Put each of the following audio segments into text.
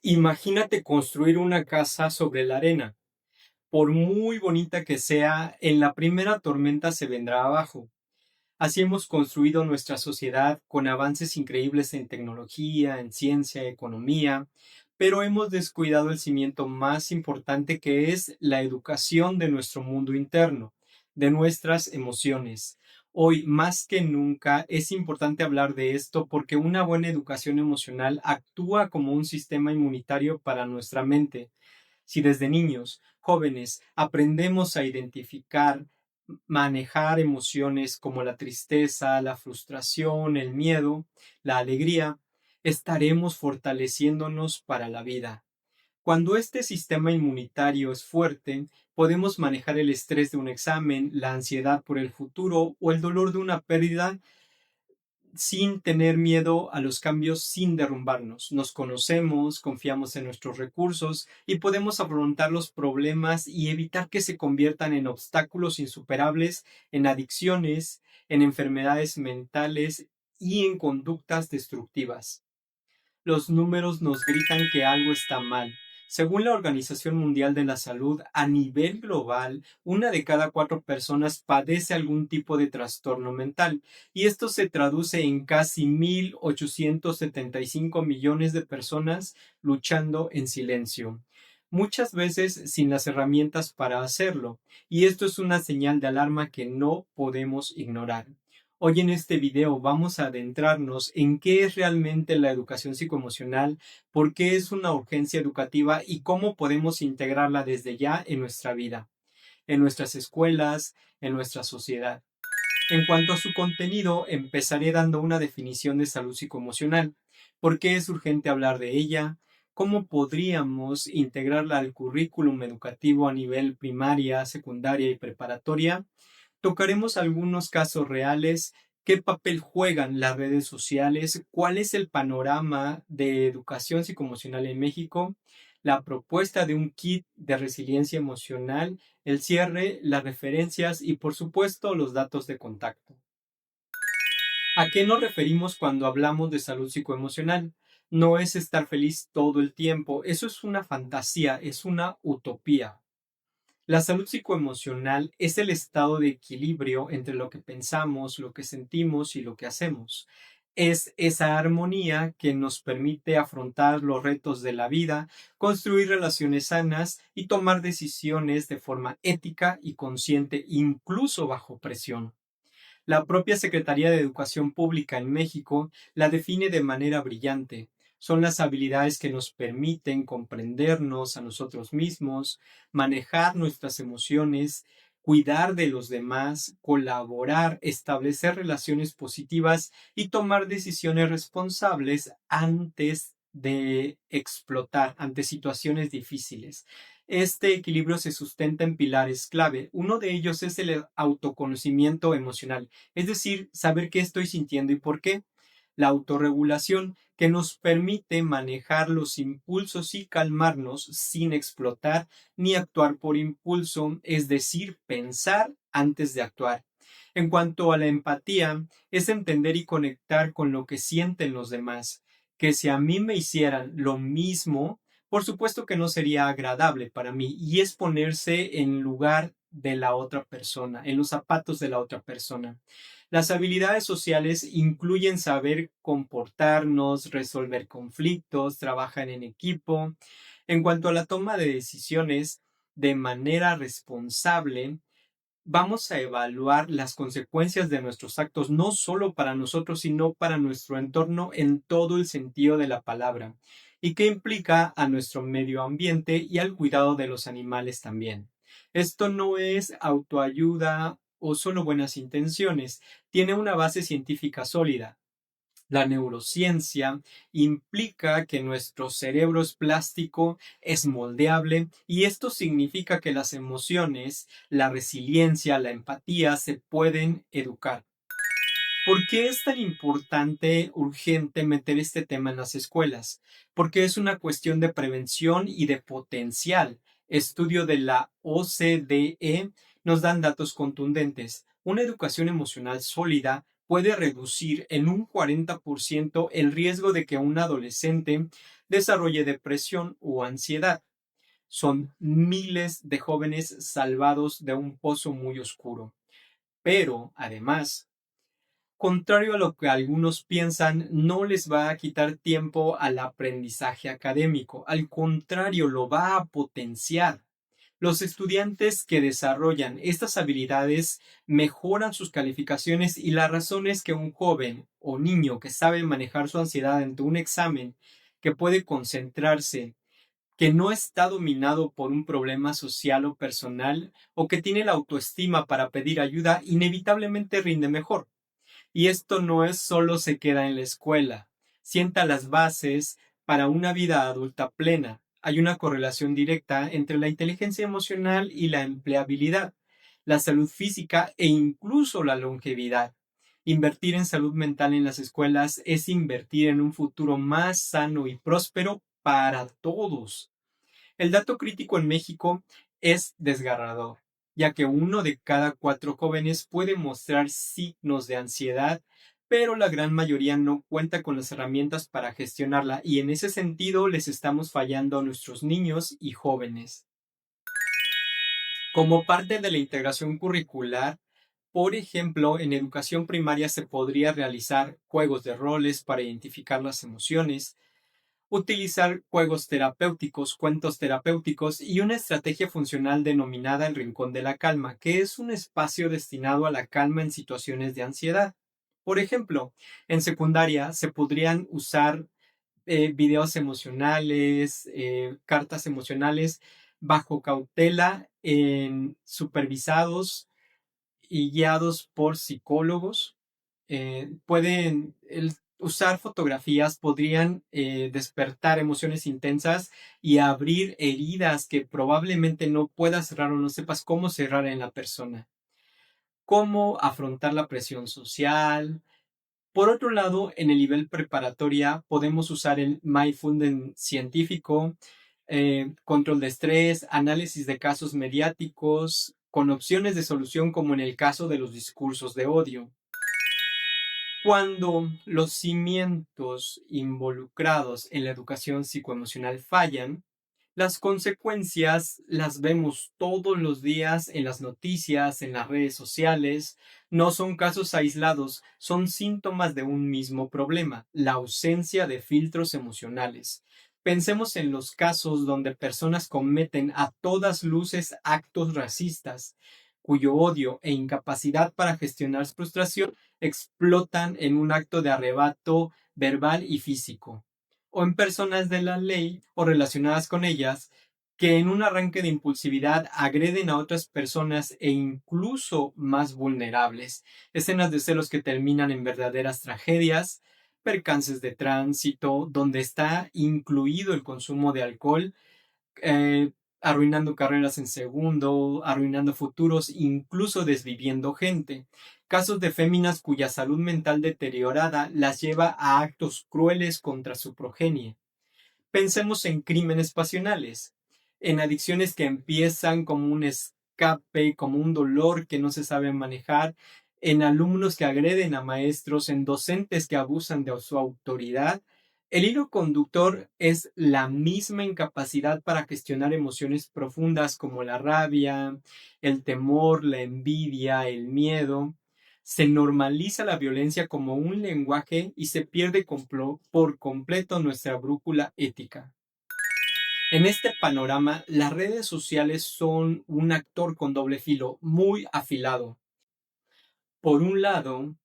Imagínate construir una casa sobre la arena. Por muy bonita que sea, en la primera tormenta se vendrá abajo. Así hemos construido nuestra sociedad con avances increíbles en tecnología, en ciencia, economía, pero hemos descuidado el cimiento más importante que es la educación de nuestro mundo interno, de nuestras emociones. Hoy, más que nunca, es importante hablar de esto porque una buena educación emocional actúa como un sistema inmunitario para nuestra mente. Si desde niños, jóvenes, aprendemos a identificar, manejar emociones como la tristeza, la frustración, el miedo, la alegría, estaremos fortaleciéndonos para la vida. Cuando este sistema inmunitario es fuerte, podemos manejar el estrés de un examen, la ansiedad por el futuro o el dolor de una pérdida sin tener miedo a los cambios, sin derrumbarnos. Nos conocemos, confiamos en nuestros recursos y podemos afrontar los problemas y evitar que se conviertan en obstáculos insuperables, en adicciones, en enfermedades mentales y en conductas destructivas. Los números nos gritan que algo está mal. Según la Organización Mundial de la Salud, a nivel global, una de cada cuatro personas padece algún tipo de trastorno mental, y esto se traduce en casi 1.875 millones de personas luchando en silencio, muchas veces sin las herramientas para hacerlo, y esto es una señal de alarma que no podemos ignorar. Hoy en este video vamos a adentrarnos en qué es realmente la educación psicoemocional, por qué es una urgencia educativa y cómo podemos integrarla desde ya en nuestra vida, en nuestras escuelas, en nuestra sociedad. En cuanto a su contenido, empezaré dando una definición de salud psicoemocional, por qué es urgente hablar de ella, cómo podríamos integrarla al currículum educativo a nivel primaria, secundaria y preparatoria. Tocaremos algunos casos reales, qué papel juegan las redes sociales, cuál es el panorama de educación psicoemocional en México, la propuesta de un kit de resiliencia emocional, el cierre, las referencias y por supuesto los datos de contacto. ¿A qué nos referimos cuando hablamos de salud psicoemocional? No es estar feliz todo el tiempo, eso es una fantasía, es una utopía. La salud psicoemocional es el estado de equilibrio entre lo que pensamos, lo que sentimos y lo que hacemos. Es esa armonía que nos permite afrontar los retos de la vida, construir relaciones sanas y tomar decisiones de forma ética y consciente, incluso bajo presión. La propia Secretaría de Educación Pública en México la define de manera brillante. Son las habilidades que nos permiten comprendernos a nosotros mismos, manejar nuestras emociones, cuidar de los demás, colaborar, establecer relaciones positivas y tomar decisiones responsables antes de explotar ante situaciones difíciles. Este equilibrio se sustenta en pilares clave. Uno de ellos es el autoconocimiento emocional, es decir, saber qué estoy sintiendo y por qué. La autorregulación, que nos permite manejar los impulsos y calmarnos sin explotar ni actuar por impulso, es decir, pensar antes de actuar. En cuanto a la empatía, es entender y conectar con lo que sienten los demás, que si a mí me hicieran lo mismo, por supuesto que no sería agradable para mí, y es ponerse en lugar de la otra persona, en los zapatos de la otra persona. Las habilidades sociales incluyen saber comportarnos, resolver conflictos, trabajar en equipo. En cuanto a la toma de decisiones de manera responsable, vamos a evaluar las consecuencias de nuestros actos, no solo para nosotros, sino para nuestro entorno en todo el sentido de la palabra, y que implica a nuestro medio ambiente y al cuidado de los animales también. Esto no es autoayuda o solo buenas intenciones, tiene una base científica sólida. La neurociencia implica que nuestro cerebro es plástico, es moldeable, y esto significa que las emociones, la resiliencia, la empatía se pueden educar. ¿Por qué es tan importante, urgente meter este tema en las escuelas? Porque es una cuestión de prevención y de potencial. Estudio de la OCDE nos dan datos contundentes. Una educación emocional sólida puede reducir en un 40% el riesgo de que un adolescente desarrolle depresión o ansiedad. Son miles de jóvenes salvados de un pozo muy oscuro. Pero, además, contrario a lo que algunos piensan, no les va a quitar tiempo al aprendizaje académico. Al contrario, lo va a potenciar. Los estudiantes que desarrollan estas habilidades mejoran sus calificaciones y la razón es que un joven o niño que sabe manejar su ansiedad ante un examen, que puede concentrarse, que no está dominado por un problema social o personal o que tiene la autoestima para pedir ayuda, inevitablemente rinde mejor. Y esto no es solo se queda en la escuela, sienta las bases para una vida adulta plena. Hay una correlación directa entre la inteligencia emocional y la empleabilidad, la salud física e incluso la longevidad. Invertir en salud mental en las escuelas es invertir en un futuro más sano y próspero para todos. El dato crítico en México es desgarrador, ya que 1 de cada 4 jóvenes puede mostrar signos de ansiedad, pero la gran mayoría no cuenta con las herramientas para gestionarla y en ese sentido les estamos fallando a nuestros niños y jóvenes. Como parte de la integración curricular, por ejemplo, en educación primaria se podría realizar juegos de roles para identificar las emociones, utilizar juegos terapéuticos, cuentos terapéuticos y una estrategia funcional denominada el Rincón de la Calma, que es un espacio destinado a la calma en situaciones de ansiedad. Por ejemplo, en secundaria se podrían usar videos emocionales, cartas emocionales bajo cautela, supervisados y guiados por psicólogos. Pueden usar fotografías, podrían despertar emociones intensas y abrir heridas que probablemente no puedas cerrar o no sepas cómo cerrar en la persona. Cómo afrontar la presión social. Por otro lado, en el nivel preparatoria podemos usar el mindfulness científico, control de estrés, análisis de casos mediáticos, con opciones de solución como en el caso de los discursos de odio. Cuando los cimientos involucrados en la educación psicoemocional fallan, las consecuencias las vemos todos los días en las noticias, en las redes sociales. No son casos aislados, son síntomas de un mismo problema, la ausencia de filtros emocionales. Pensemos en los casos donde personas cometen a todas luces actos racistas, cuyo odio e incapacidad para gestionar su frustración explotan en un acto de arrebato verbal y físico, o en personas de la ley o relacionadas con ellas que en un arranque de impulsividad agreden a otras personas e incluso más vulnerables. Escenas de celos que terminan en verdaderas tragedias, percances de tránsito, donde está incluido el consumo de alcohol, arruinando carreras en segundo, arruinando futuros, incluso desviviendo gente. Casos de féminas cuya salud mental deteriorada las lleva a actos crueles contra su progenie. Pensemos en crímenes pasionales, en adicciones que empiezan como un escape, como un dolor que no se sabe manejar, en alumnos que agreden a maestros, en docentes que abusan de su autoridad. El hilo conductor es la misma incapacidad para gestionar emociones profundas como la rabia, el temor, la envidia, el miedo. Se normaliza la violencia como un lenguaje y se pierde por completo nuestra brújula ética. En este panorama, las redes sociales son un actor con doble filo muy afilado. Por un lado,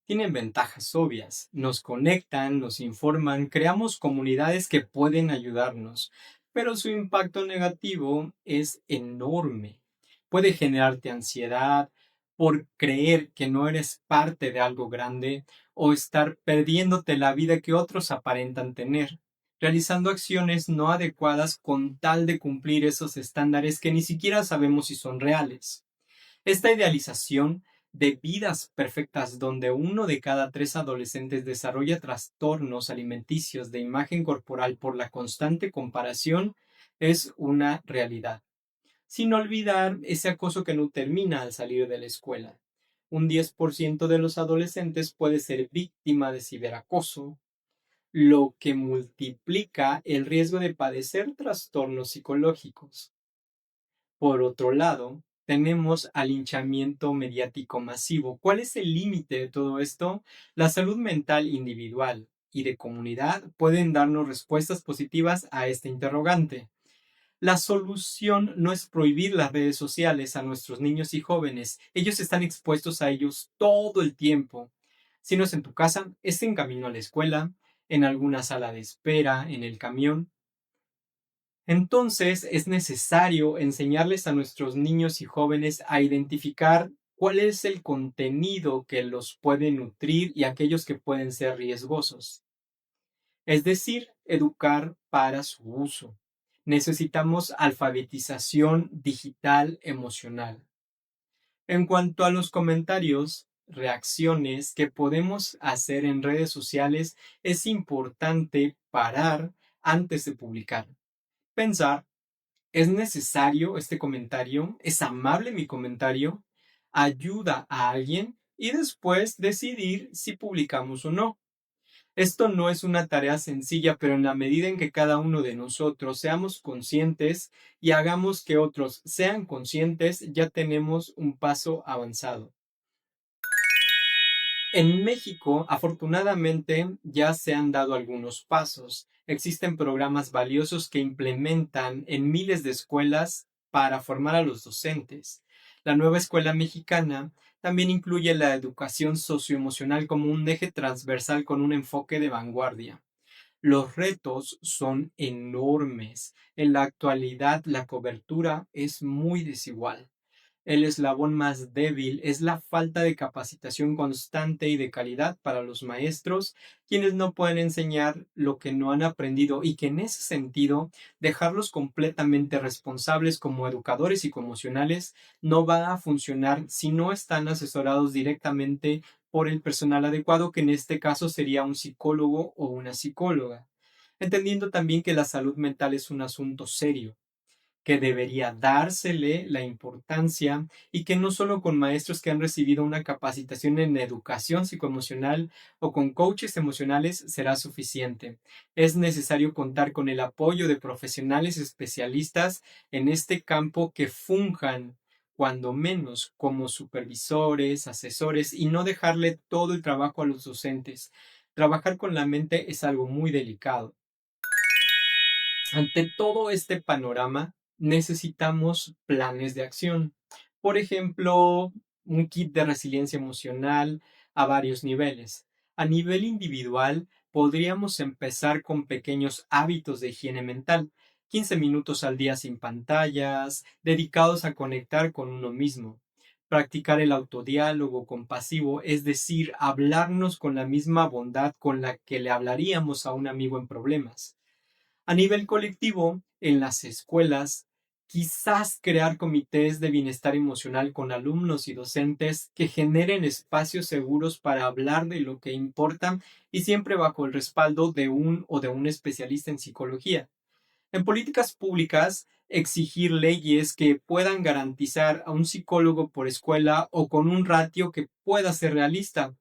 tienen ventajas obvias, nos conectan, nos informan, creamos comunidades que pueden ayudarnos, pero su impacto negativo es enorme. Puede generarte ansiedad por creer que no eres parte de algo grande o estar perdiéndote la vida que otros aparentan tener, realizando acciones no adecuadas con tal de cumplir esos estándares que ni siquiera sabemos si son reales. Esta idealización de vidas perfectas donde 1 de cada 3 adolescentes desarrolla trastornos alimenticios de imagen corporal por la constante comparación es una realidad. Sin olvidar ese acoso que no termina al salir de la escuela. Un 10% de los adolescentes puede ser víctima de ciberacoso, lo que multiplica el riesgo de padecer trastornos psicológicos. Por otro lado, tenemos al linchamiento mediático masivo. ¿Cuál es el límite de todo esto? La salud mental individual y de comunidad pueden darnos respuestas positivas a este interrogante. La solución no es prohibir las redes sociales a nuestros niños y jóvenes. Ellos están expuestos a ellos todo el tiempo. Si no es en tu casa, es en camino a la escuela, en alguna sala de espera, en el camión. Entonces es necesario enseñarles a nuestros niños y jóvenes a identificar cuál es el contenido que los puede nutrir y aquellos que pueden ser riesgosos. Es decir, educar para su uso. Necesitamos alfabetización digital emocional. En cuanto a los comentarios, reacciones que podemos hacer en redes sociales, es importante parar antes de publicar. Pensar, ¿es necesario este comentario? ¿Es amable mi comentario? ¿Ayuda a alguien? Y después decidir si publicamos o no. Esto no es una tarea sencilla, pero en la medida en que cada uno de nosotros seamos conscientes y hagamos que otros sean conscientes, ya tenemos un paso avanzado. En México, afortunadamente, ya se han dado algunos pasos. Existen programas valiosos que implementan en miles de escuelas para formar a los docentes. La nueva escuela mexicana también incluye la educación socioemocional como un eje transversal con un enfoque de vanguardia. Los retos son enormes. En la actualidad, la cobertura es muy desigual. El eslabón más débil es la falta de capacitación constante y de calidad para los maestros, quienes no pueden enseñar lo que no han aprendido y que en ese sentido dejarlos completamente responsables como educadores psicoemocionales no va a funcionar si no están asesorados directamente por el personal adecuado, que en este caso sería un psicólogo o una psicóloga. Entendiendo también que la salud mental es un asunto serio que debería dársele la importancia y que no solo con maestros que han recibido una capacitación en educación psicoemocional o con coaches emocionales será suficiente. Es necesario contar con el apoyo de profesionales especialistas en este campo que funjan cuando menos como supervisores, asesores y no dejarle todo el trabajo a los docentes. Trabajar con la mente es algo muy delicado. Ante todo este panorama, necesitamos planes de acción. Por ejemplo, un kit de resiliencia emocional a varios niveles. A nivel individual, podríamos empezar con pequeños hábitos de higiene mental, 15 minutos al día sin pantallas, dedicados a conectar con uno mismo. Practicar el autodiálogo compasivo, es decir, hablarnos con la misma bondad con la que le hablaríamos a un amigo en problemas. A nivel colectivo, en las escuelas, quizás crear comités de bienestar emocional con alumnos y docentes que generen espacios seguros para hablar de lo que importa y siempre bajo el respaldo de un o de un especialista en psicología. En políticas públicas, exigir leyes que puedan garantizar a un psicólogo por escuela o con un ratio que pueda ser realista.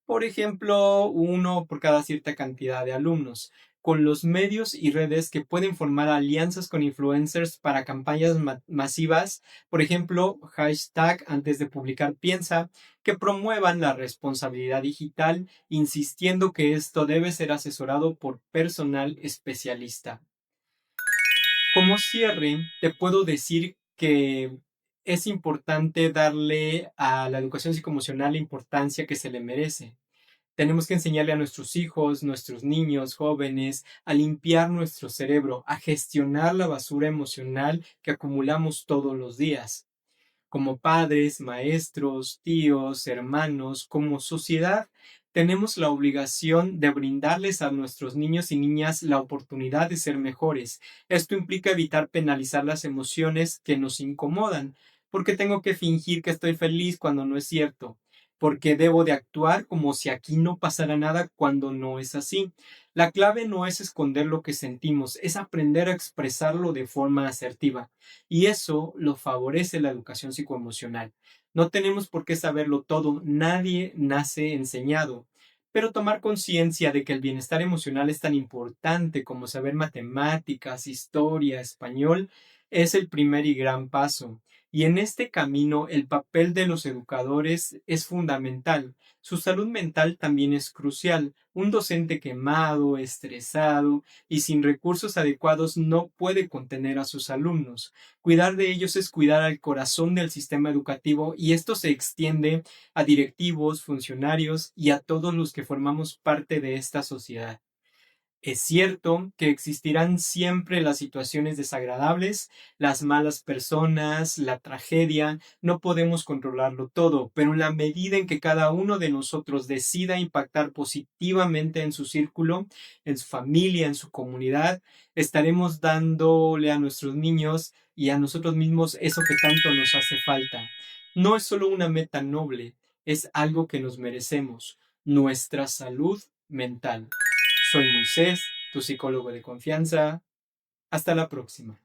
Por ejemplo, uno por cada cierta cantidad de alumnos, con los medios y redes que pueden formar alianzas con influencers para campañas masivas, por ejemplo, hashtag antes de publicar piensa, que promuevan la responsabilidad digital, insistiendo que esto debe ser asesorado por personal especialista. Como cierre, te puedo decir que es importante darle a la educación psicoemocional la importancia que se le merece. Tenemos que enseñarle a nuestros hijos, nuestros niños, jóvenes, a limpiar nuestro cerebro, a gestionar la basura emocional que acumulamos todos los días. Como padres, maestros, tíos, hermanos, como sociedad, tenemos la obligación de brindarles a nuestros niños y niñas la oportunidad de ser mejores. Esto implica evitar penalizar las emociones que nos incomodan. ¿Porque tengo que fingir que estoy feliz cuando no es cierto? Porque debo de actuar como si aquí no pasara nada cuando no es así. La clave no es esconder lo que sentimos, es aprender a expresarlo de forma asertiva. Y eso lo favorece la educación psicoemocional. No tenemos por qué saberlo todo, nadie nace enseñado. Pero tomar conciencia de que el bienestar emocional es tan importante como saber matemáticas, historia, español, es el primer y gran paso. Y en este camino el papel de los educadores es fundamental. Su salud mental también es crucial. Un docente quemado, estresado y sin recursos adecuados no puede contener a sus alumnos. Cuidar de ellos es cuidar al corazón del sistema educativo y esto se extiende a directivos, funcionarios y a todos los que formamos parte de esta sociedad. Es cierto que existirán siempre las situaciones desagradables, las malas personas, la tragedia, no podemos controlarlo todo, pero en la medida en que cada uno de nosotros decida impactar positivamente en su círculo, en su familia, en su comunidad, estaremos dándole a nuestros niños y a nosotros mismos eso que tanto nos hace falta. No es solo una meta noble, es algo que nos merecemos, nuestra salud mental. Soy Moisés, tu psicólogo de confianza. Hasta la próxima.